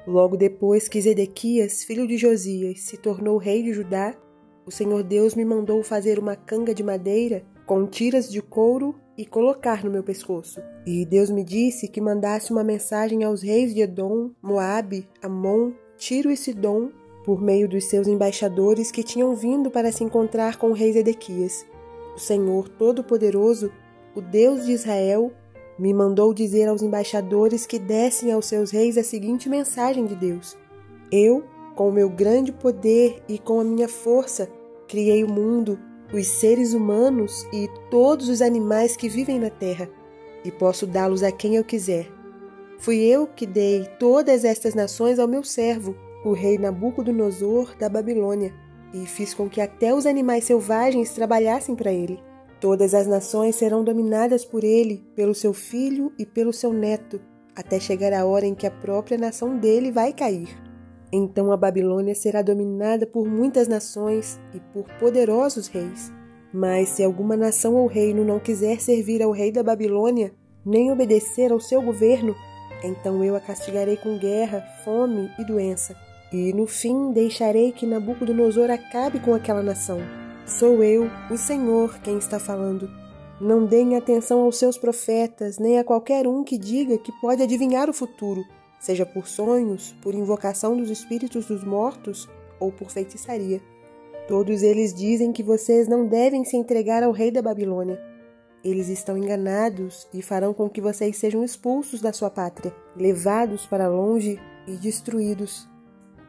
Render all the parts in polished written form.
Logo depois que Zedequias, filho de Josias, se tornou rei de Judá, o Senhor Deus me mandou fazer uma canga de madeira com tiras de couro e colocar no meu pescoço. E Deus me disse que mandasse uma mensagem aos reis de Edom, Moabe, Amon, Tiro e Sidom, por meio dos seus embaixadores que tinham vindo para se encontrar com o rei Zedequias. O Senhor Todo-Poderoso, o Deus de Israel, me mandou dizer aos embaixadores que dessem aos seus reis a seguinte mensagem de Deus: Eu, com o meu grande poder e com a minha força, criei o mundo, os seres humanos e todos os animais que vivem na terra, e posso dá-los a quem eu quiser. Fui eu que dei todas estas nações ao meu servo, o rei Nabucodonosor da Babilônia, e fiz com que até os animais selvagens trabalhassem para ele. Todas as nações serão dominadas por ele, pelo seu filho e pelo seu neto, até chegar a hora em que a própria nação dele vai cair. Então a Babilônia será dominada por muitas nações e por poderosos reis. Mas se alguma nação ou reino não quiser servir ao rei da Babilônia, nem obedecer ao seu governo, então eu a castigarei com guerra, fome e doença. E no fim deixarei que Nabucodonosor acabe com aquela nação. Sou eu, o Senhor, quem está falando. Não deem atenção aos seus profetas, nem a qualquer um que diga que pode adivinhar o futuro, seja por sonhos, por invocação dos espíritos dos mortos ou por feitiçaria. Todos eles dizem que vocês não devem se entregar ao rei da Babilônia. Eles estão enganados e farão com que vocês sejam expulsos da sua pátria, levados para longe e destruídos.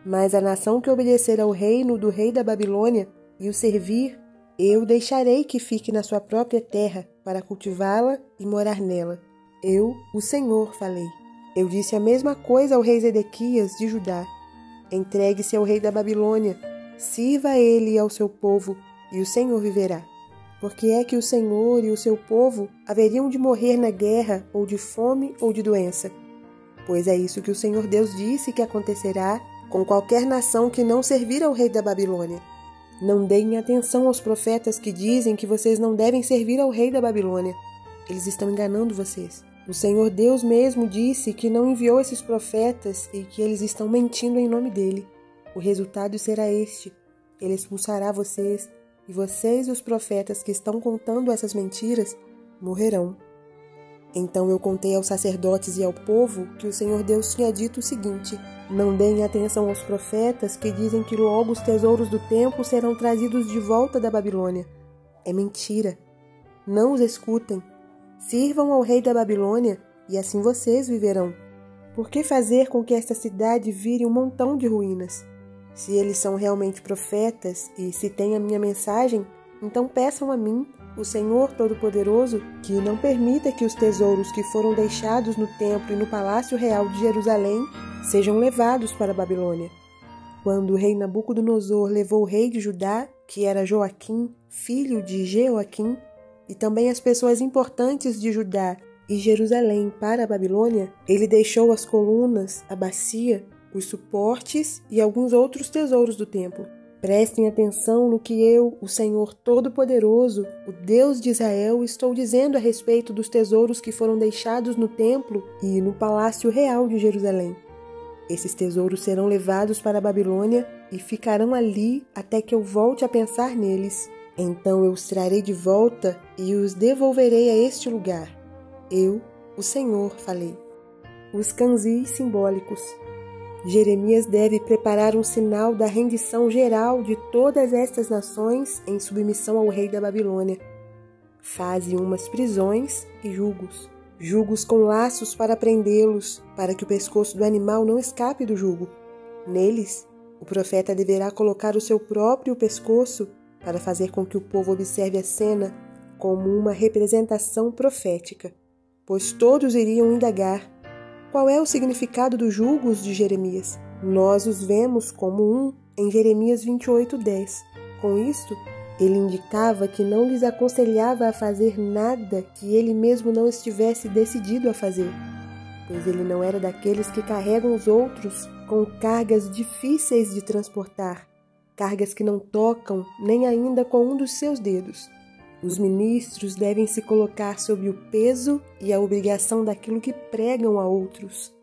Mas a nação que obedecer ao reino do rei da Babilônia e o servir, eu deixarei que fique na sua própria terra para cultivá-la e morar nela. Eu, o Senhor, falei. Eu disse a mesma coisa ao rei Zedequias de Judá. Entregue-se ao rei da Babilônia, sirva a ele e ao seu povo, e o Senhor viverá. Porque é que o Senhor e o seu povo haveriam de morrer na guerra, ou de fome, ou de doença? Pois é isso que o Senhor Deus disse que acontecerá com qualquer nação que não servir ao rei da Babilônia. Não deem atenção aos profetas que dizem que vocês não devem servir ao rei da Babilônia. Eles estão enganando vocês. O Senhor Deus mesmo disse que não enviou esses profetas e que eles estão mentindo em nome dele. O resultado será este: ele expulsará vocês, e vocês e os profetas que estão contando essas mentiras morrerão. Então eu contei aos sacerdotes e ao povo que o Senhor Deus tinha dito o seguinte: não deem atenção aos profetas que dizem que logo os tesouros do templo serão trazidos de volta da Babilônia. É mentira. Não os escutem. Sirvam ao rei da Babilônia e assim vocês viverão. Por que fazer com que esta cidade vire um montão de ruínas? Se eles são realmente profetas e se têm a minha mensagem, então peçam a mim, o Senhor Todo-Poderoso, que não permita que os tesouros que foram deixados no templo e no palácio real de Jerusalém sejam levados para a Babilônia. Quando o rei Nabucodonosor levou o rei de Judá, que era Joaquim, filho de Jeoaquim, e também as pessoas importantes de Judá e Jerusalém para a Babilônia, ele deixou as colunas, a bacia, os suportes e alguns outros tesouros do templo. Prestem atenção no que eu, o Senhor Todo-Poderoso, o Deus de Israel, estou dizendo a respeito dos tesouros que foram deixados no templo e no palácio real de Jerusalém. Esses tesouros serão levados para a Babilônia e ficarão ali até que eu volte a pensar neles. Então eu os trarei de volta e os devolverei a este lugar. Eu, o Senhor, falei. Os canzis simbólicos. Jeremias deve preparar um sinal da rendição geral de todas estas nações em submissão ao rei da Babilônia. Faze umas prisões e julgos. Julgos com laços para prendê-los, para que o pescoço do animal não escape do jugo. Neles, o profeta deverá colocar o seu próprio pescoço para fazer com que o povo observe a cena como uma representação profética, pois todos iriam indagar: qual é o significado dos julgos de Jeremias? Nós os vemos como um em Jeremias 28:10. Com isto, ele indicava que não lhes aconselhava a fazer nada que ele mesmo não estivesse decidido a fazer, pois ele não era daqueles que carregam os outros com cargas difíceis de transportar, cargas que não tocam nem ainda com um dos seus dedos. Os ministros devem se colocar sob o peso e a obrigação daquilo que pregam a outros.